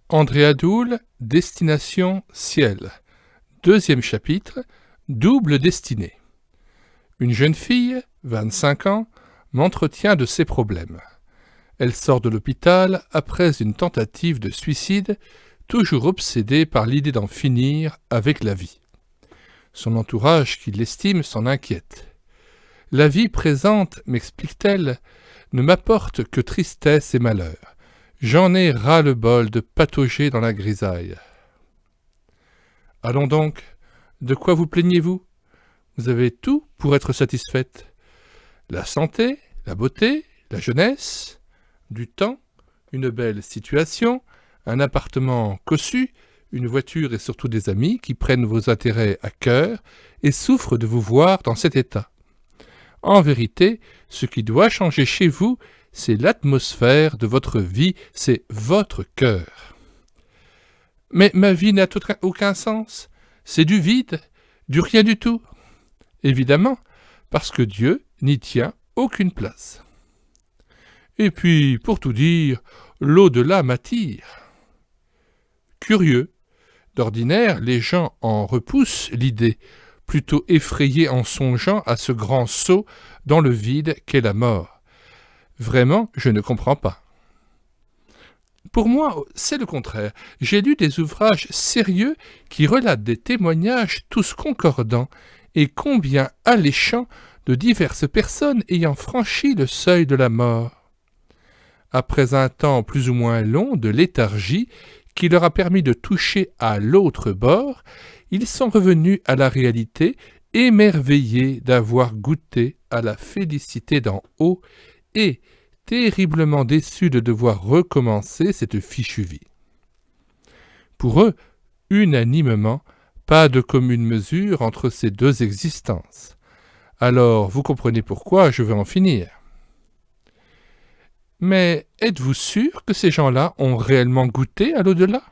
Andrea Doul, Destination Ciel. Deuxième chapitre, Double destinée. Une jeune fille, 25 ans, m'entretient de ses problèmes. Elle sort de l'hôpital après une tentative de suicide, toujours obsédée par l'idée d'en finir avec la vie. Son entourage, qui l'estime, s'en inquiète. La vie présente, m'explique-t-elle, ne m'apporte que tristesse et malheur. J'en ai ras-le-bol de patauger dans la grisaille. Allons donc, de quoi vous plaignez-vous ? Vous avez tout pour être satisfaite. La santé, la beauté, la jeunesse, du temps, une belle situation, un appartement cossu, une voiture et surtout des amis qui prennent vos intérêts à cœur et souffrent de vous voir dans cet état. En vérité, ce qui doit changer chez vous, c'est l'atmosphère de votre vie, c'est votre cœur. Mais ma vie n'a aucun sens, c'est du vide, du rien du tout. Évidemment, parce que Dieu n'y tient aucune place. Et puis, pour tout dire, l'au-delà m'attire. Curieux, d'ordinaire, les gens en repoussent l'idée, plutôt effrayés en songeant à ce grand saut dans le vide qu'est la mort. Vraiment, je ne comprends pas. Pour moi, c'est le contraire. J'ai lu des ouvrages sérieux qui relatent des témoignages tous concordants et combien alléchants de diverses personnes ayant franchi le seuil de la mort. Après un temps plus ou moins long de léthargie qui leur a permis de toucher à l'autre bord, ils sont revenus à la réalité, émerveillés d'avoir goûté à la félicité d'en haut et terriblement déçus de devoir recommencer cette fichue vie. Pour eux, unanimement, pas de commune mesure entre ces deux existences. Alors, vous comprenez pourquoi je veux en finir. Mais êtes-vous sûr que ces gens-là ont réellement goûté à l'au-delà ?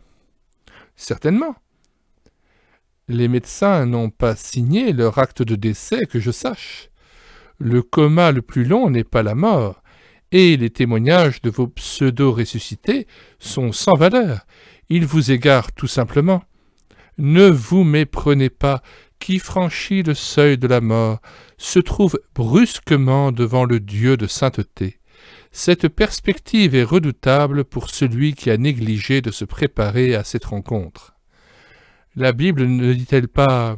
Certainement. Les médecins n'ont pas signé leur acte de décès que je sache. Le coma le plus long n'est pas la mort, et les témoignages de vos pseudo-ressuscités sont sans valeur. Ils vous égarent tout simplement. Ne vous méprenez pas, qui franchit le seuil de la mort se trouve brusquement devant le Dieu de sainteté. Cette perspective est redoutable pour celui qui a négligé de se préparer à cette rencontre. La Bible ne dit-elle pas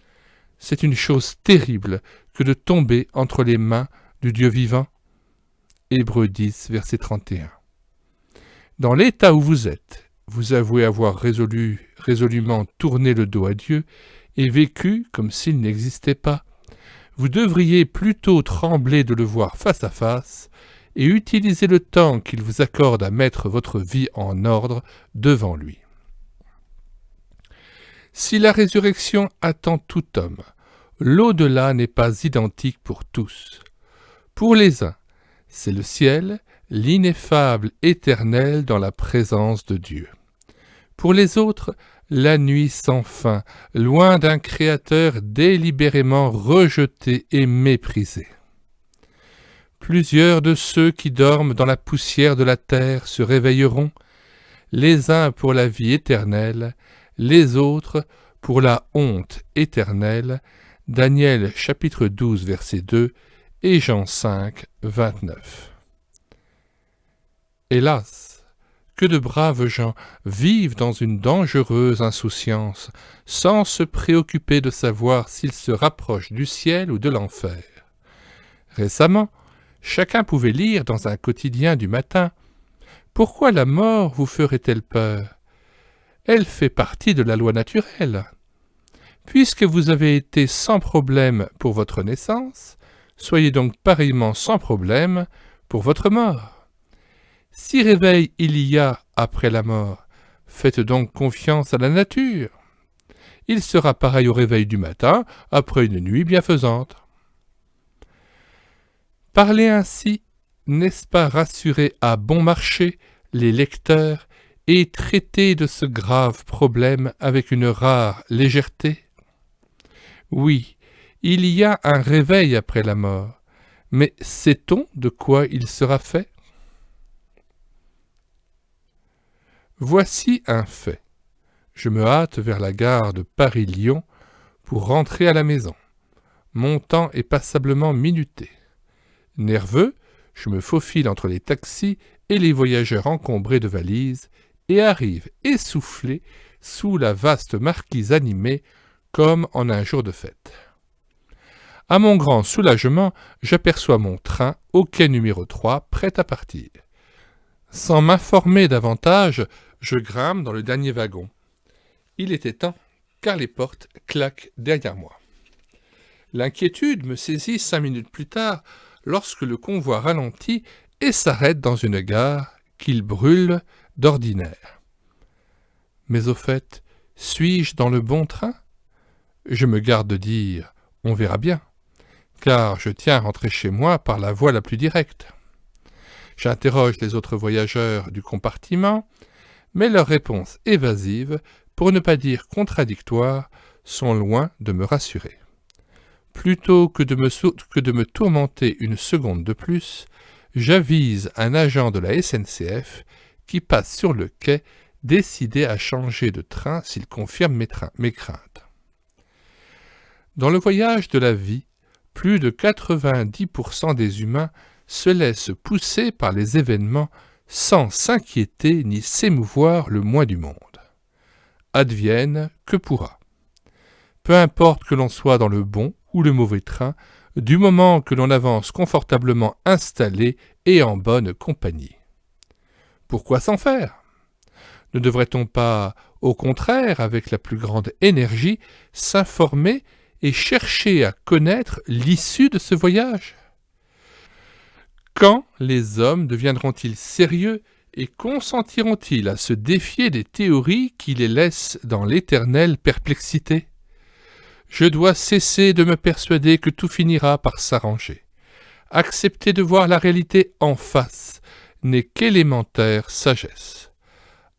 « C'est une chose terrible que de tomber entre les mains du Dieu vivant » Hébreux 10, verset 31. Dans l'état où vous êtes, vous avouez avoir résolument tourné le dos à Dieu et vécu comme s'il n'existait pas. Vous devriez plutôt trembler de le voir face à face et utiliser le temps qu'il vous accorde à mettre votre vie en ordre devant lui. Si la résurrection attend tout homme, l'au-delà n'est pas identique pour tous. Pour les uns, c'est le ciel, l'ineffable éternel dans la présence de Dieu. Pour les autres, la nuit sans fin, loin d'un Créateur délibérément rejeté et méprisé. Plusieurs de ceux qui dorment dans la poussière de la terre se réveilleront, les uns pour la vie éternelle, les autres pour la honte éternelle. Daniel chapitre 12, verset 2 et Jean 5, 29. Hélas, que de braves gens vivent dans une dangereuse insouciance, sans se préoccuper de savoir s'ils se rapprochent du ciel ou de l'enfer. Récemment, chacun pouvait lire dans un quotidien du matin « Pourquoi la mort vous ferait-elle peur ? Elle fait partie de la loi naturelle. Puisque vous avez été sans problème pour votre naissance, soyez donc pareillement sans problème pour votre mort. Si réveil il y a après la mort, faites donc confiance à la nature. Il sera pareil au réveil du matin après une nuit bienfaisante. » Parler ainsi, n'est-ce pas rassurer à bon marché les lecteurs et traiter de ce grave problème avec une rare légèreté ? Oui, il y a un réveil après la mort, mais sait-on de quoi il sera fait ? Voici un fait. Je me hâte vers la gare de Paris-Lyon pour rentrer à la maison. Mon temps est passablement minuté. Nerveux, je me faufile entre les taxis et les voyageurs encombrés de valises et arrive essoufflé sous la vaste marquise animée comme en un jour de fête. À mon grand soulagement, j'aperçois mon train au quai numéro 3, prêt à partir. Sans m'informer davantage, je grimpe dans le dernier wagon. Il était temps, car les portes claquent derrière moi. L'inquiétude me saisit 5 minutes plus tard, lorsque le convoi ralentit et s'arrête dans une gare qu'il brûle d'ordinaire. Mais au fait, suis-je dans le bon train ? Je me garde de dire « on verra bien », car je tiens à rentrer chez moi par la voie la plus directe. J'interroge les autres voyageurs du compartiment, mais leurs réponses évasives, pour ne pas dire contradictoires, sont loin de me rassurer. Plutôt que de me tourmenter une seconde de plus, j'avise un agent de la SNCF qui passe sur le quai, décidé à changer de train s'il confirme mes craintes. Dans le voyage de la vie, plus de 90% des humains se laissent pousser par les événements sans s'inquiéter ni s'émouvoir le moins du monde. Advienne que pourra. Peu importe que l'on soit dans le bon ou le mauvais train, du moment que l'on avance confortablement installé et en bonne compagnie. Pourquoi s'en faire ? Ne devrait-on pas, au contraire, avec la plus grande énergie, s'informer et chercher à connaître l'issue de ce voyage ? Quand les hommes deviendront-ils sérieux et consentiront-ils à se défier des théories qui les laissent dans l'éternelle perplexité ? Je dois cesser de me persuader que tout finira par s'arranger. Accepter de voir la réalité en face n'est qu'élémentaire sagesse.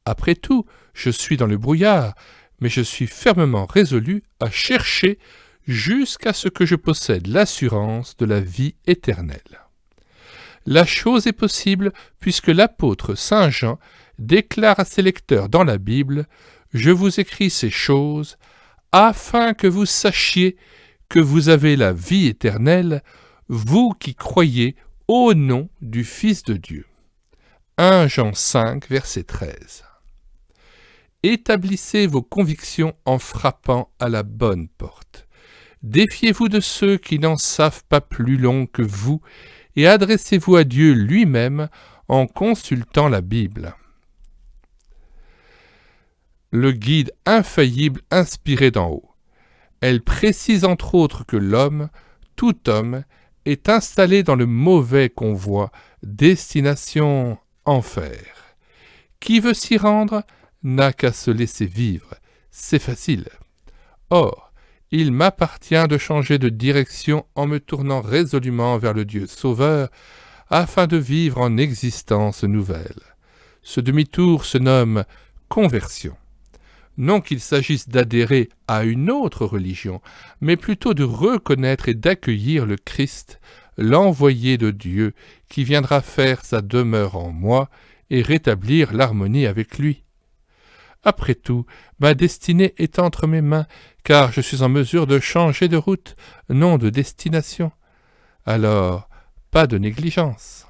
Après tout, je suis dans le brouillard, mais je suis fermement résolu à chercher jusqu'à ce que je possède l'assurance de la vie éternelle. La chose est possible puisque l'apôtre Saint Jean déclare à ses lecteurs dans la Bible « Je vous écris ces choses afin que vous sachiez que vous avez la vie éternelle, vous qui croyez au nom du Fils de Dieu. » 1 Jean 5, verset 13. Établissez vos convictions en frappant à la bonne porte. Défiez-vous de ceux qui n'en savent pas plus long que vous et adressez-vous à Dieu lui-même en consultant la Bible. Le guide infaillible inspiré d'en haut. Elle précise entre autres que l'homme, tout homme, est installé dans le mauvais convoi, destination enfer. Qui veut s'y rendre n'a qu'à se laisser vivre, c'est facile. Or, il m'appartient de changer de direction en me tournant résolument vers le Dieu Sauveur, afin de vivre en existence nouvelle. Ce demi-tour se nomme conversion. Non qu'il s'agisse d'adhérer à une autre religion, mais plutôt de reconnaître et d'accueillir le Christ, l'envoyé de Dieu, qui viendra faire sa demeure en moi et rétablir l'harmonie avec lui. Après tout, ma destinée est entre mes mains, car je suis en mesure de changer de route, non de destination. Alors, pas de négligence.